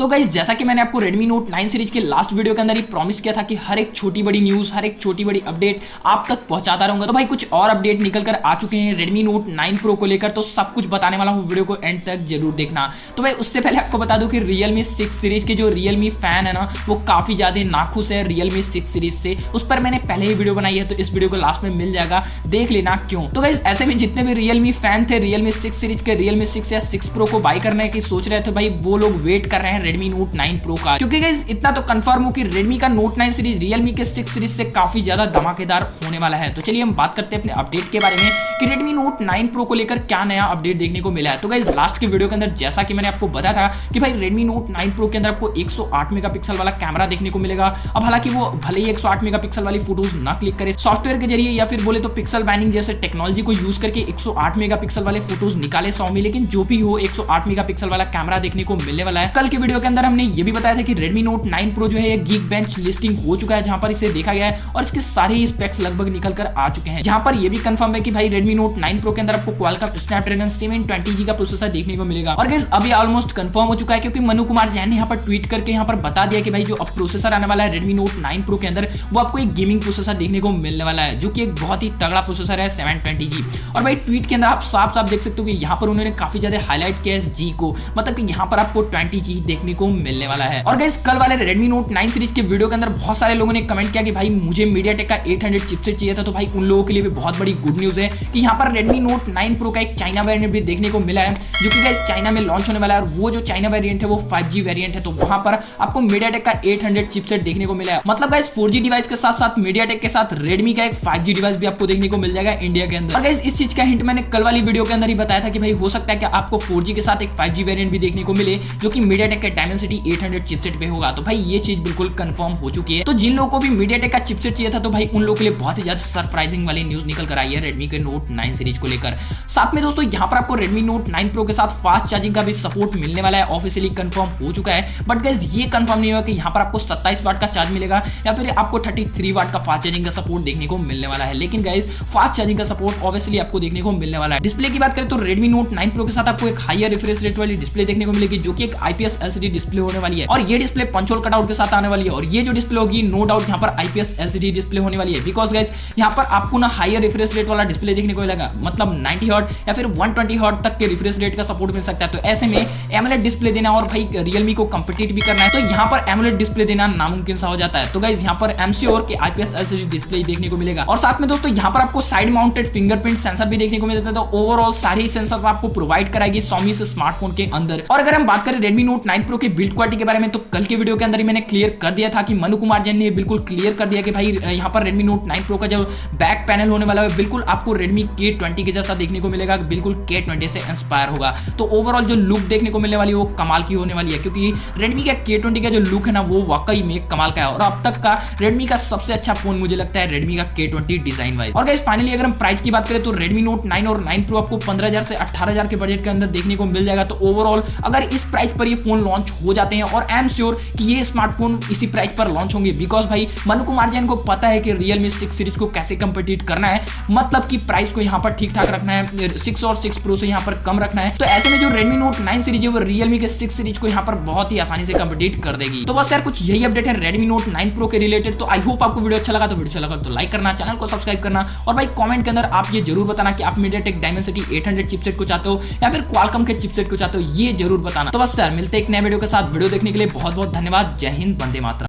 तो गाइस जैसा कि मैंने आपको Redmi Note 9 सीरीज के लास्ट वीडियो के अंदर ही प्रॉमिस किया था कि हर एक छोटी बड़ी न्यूज, हर एक छोटी बड़ी अपडेट आप तक पहुंचाता रहूंगा। तो भाई कुछ और अपडेट निकल कर आ चुके हैं Redmi Note 9 Pro को लेकर, तो सब कुछ बताने वाला हूं, वीडियो को एंड तक जरूर देखना। तो भाई उससे पहले आपको बता दूं कि Realme 6 सीरीज के जो Realme फैन है ना, वो काफी ज्यादा नाखुश है Realme 6 सीरीज से। उस पर मैंने पहले ही वीडियो बनाई है, तो इस वीडियो को लास्ट में मिल जाएगा, देख लेना क्यों। तो गाइस ऐसे में जितने भी Realme फैन थे Realme 6 सीरीज के Realme 6 या 6 Pro को बाय करने की सोच रहे थे, भाई वो लोग वेट कर रहे हैं Redmi Note 9 Pro का, क्योंकि गाइस इतना तो कंफर्म हो कि Redmi का Note 9 सीरीज Realme के 6 सीरीज से काफी ज्यादा धमाकेदार होने वाला है। तो चलिए हम बात करते हैं अपने अपडेट के बारे में कि Redmi Note 9 Pro को लेकर क्या नया अपडेट देखने को मिला है। तो गाइस लास्ट के वीडियो के अंदर जैसा कि मैंने आपको बताया था कि भाई Redmi Note 9 Pro के अंदर आपको 108 मेगापिक्सल वाला कैमरा देखने को मिलेगा। अब हालांकि वो भले ही 108 मेगापिक्सल वाली फोटोज ना क्लिक करे सॉफ्टवेयर के जरिए या फिर बोले तो पिक्सल बैनिंग जैसे टेक्नोलॉजी को यूज करके 108 मेगापिक्सल वाले फोटोज निकाले Xiaomi, लेकिन जो भी हो 108 मेगापिक्सल वाला कैमरा देखने को मिलने वाला है। कल के वीडियो के अंदर हमने ये भी बताया था कि Redmi Note 9 Pro जो है Geekbench लिस्टिंग हो चुका है, जहां पर इसे देखा गया है और इसके सारे ही स्पेक्स लगभग निकल कर आ चुके हैं। जहां पर ये भी कंफर्म है कि भाई Redmi Note 9 Pro के अंदर आपको Qualcomm Snapdragon 720G का प्रोसेसर देखने को मिलेगा। और गाइस अभी ऑलमोस्ट कंफर्म हो चुका है, क्योंकि मनु कुमार जैन ने यहाँ पर ट्वीट करके यहाँ पर बता दिया कि भाई जो अब प्रोसेसर आने वाला है Redmi Note 9 Pro के अंदर, वो आपको एक गेमिंग प्रोसेसर देखने को मिलने वाला है, जो कि एक बहुत ही तगड़ा प्रोसेसर है 720G। और भाई ट्वीट के अंदर आप साफ साफ देख सकते हो कि यहाँ पर उन्होंने काफी ज्यादा हाईलाइट किया है इस G को, मतलब कि यहाँ पर आपको 20G देखने को मिलने वाला है। और गाइस कल वाले Redmi Note 9 सीरीज के वीडियो के अंदर बहुत सारे लोगों ने कमेंट किया कि भाई मुझे MediaTek का 800 चिपसेट चाहिए था। तो भाई उन लोगों के लिए भी बहुत बड़ी गुड न्यूज है कि यहाँ पर Redmi Note 9 Pro का एक चाइना वेरिएंट भी देखने को मिला है, जो कि गाइस चाइना में लॉन्च होने वाला है। और वो जो चाइना वेरिएंट है वो 5G वेरिएंट है, तो वहां पर आपको MediaTek का 800 चिपसेट देखने को मिला है। मतलब गाइस 4G डिवाइस के साथ साथ MediaTek के साथ Redmi का एक 5G डिवाइस भी आपको देखने को मिल जाएगा इंडिया के अंदर। और गाइस इस चीज का हिंट मैंने कल वाली वीडियो के अंदर ही बताया था कि भाई हो सकता है कि आपको 4G के साथ एक 5G वेरिएंट भी देखने को मिले, जो कि MediaTek के Dimensity 800 चिपसेट पे होगा। तो भाई ये चीज बिल्कुल कंफर्म हो चुकी है। तो जिन लोगों को भी MediaTek का चिपसेट चाहिए था, तो भाई उन लोगों के लिए बहुत ही ज्यादा सरप्राइजिंग वाली न्यूज निकल कर आई है Redmi के Note 9 सीरीज को लेकर। साथ में दोस्तों यहाँ पर आपको Redmi Note 9 Pro के साथ फास्ट चार्जिंग का भी सपोर्ट मिलने वाला है, ऑफिशियली कंफर्म हो चुका है। बट गाइस ये कंफर्म नहीं हुआ कि यहाँ पर आपको 27 वाट का चार्ज मिलेगा या फिर आपको 33 वाट का फास्ट चार्जिंग का सपोर्ट देखने को मिलने वाला है। लेकिन गाइस फास्ट चार्जिंग का सपोर्ट ऑब्वियसली आपको देखने को मिलने वाला है। डिस्प्ले की बात करें तो Redmi Note 9 Pro के साथ आपको एक हायर रिफ्रेश रेट वाली डिस्प्ले देखने को मिलेगी, जो कि एक IPS LCD डिस्प्ले होने वाली है। और ये डिस्प्ले पंचोल कटआउट के साथ आने वाली है। और ये जो डिस्प्ले होगी नो डाउट यहाँ पर IPS LCD डिस्प्ले होने वाली है, बिकॉज गाइस यहाँ पर आपको ना हायर रिफ्रेश रेट वाला डिस्प्ले देखने को मिलेगा, मतलब 90 हर्ट्ज या फिर 120 हर्ट्ज तक के रिफ्रेश रेट का सपोर्ट मिल सकता है। तो ऐसे में AMOLED डिस्प्ले देना और भाई Realme को कंपीट भी करना है, तो यहाँ पर AMOLED डिस्प्ले देना नामुमकिन सा हो जाता है। तो गाइस यहाँ पर MCOR के IPS LCD डिस्प्ले देखने को मिलेगा। और साथ में दोस्तों यहाँ पर आपको साइड माउंटेड फिंगरप्रिंट सेंसर भी देखने को मिलता है। तो ओवरऑल सारे सेंसर्स आपको प्रोवाइड कराएगी Xiaomi से स्मार्टफोन के अंदर। और अगर हम बात करें Redmi Note 9 Pro के बिल्ड क्वालिटी के बारे में, तो कल के वीडियो के अंदर ही मैंने क्लियर कर दिया था कि मनु कुमार जैन ने बिल्कुल क्लियर कर दिया कि भाई यहाँ पर Redmi Note 9 Pro का जो बैक पैनल होने वाला है बिल्कुल आपको Redmi K20 के जैसा देखने को मिलेगा, बिल्कुल K20 से इंस्पायर होगा। तो ओवरऑल जो लुक देखने को मिलने वाली है वो कमाल की होने वाली है, क्योंकि Redmi का K20 का जो लुक है ना वो वाकई में कमाल का है। और अब तक का Redmi का सबसे अच्छा फोन मुझे लगता है Redmi का K20 डिजाइन वाइज। और गाइस फाइनली अगर हम प्राइस की बात करें तो Redmi Note 9 और 9 Pro आपको 15,000 से 18,000 के बजट के अंदर देखने को मिल जाएगा। तो ओवरऑल अगर इस प्राइस पर ये फोन लॉन्च हो जाते हैं, और आई एम श्योर कि ये स्मार्टफोन इसी प्राइस पर लॉन्च होंगे, बिकॉज भाई मनु कुमार जैन को पता है कि Realme 6 सीरीज को कैसे कंपीट करना है, मतलब कि प्राइस को यहाँ पर ठीक ठाक रखना है, 6 और 6 Pro से यहाँ पर कम रखना है। तो ऐसे में जो Redmi Note 9 सीरीज है वो Realme के 6 सीरीज को यहाँ पर बहुत ही आसानी से कंपीट कर देगी। तो बस यार कुछ यही अपडेट है Redmi Note 9 Pro के रिलेटेड। तो आई होप आपको वीडियो अच्छा लगा, तो वीडियो अच्छा लगा तो लाइक करना, चैनल को सब्सक्राइब करना, और भाई कमेंट के अंदर आप ये जरूर बताना कि आप MediaTek Dimensity 800 चिपसेट को चाहते हो या फिर Qualcomm के चिपसेट को चाहते हो, ये जरूर बताना। तो बस यार मिलते हैं एक नए वीडियो के साथ। वीडियो देखने के लिए बहुत बहुत धन्यवाद। जय हिंद, वंदे मातरम।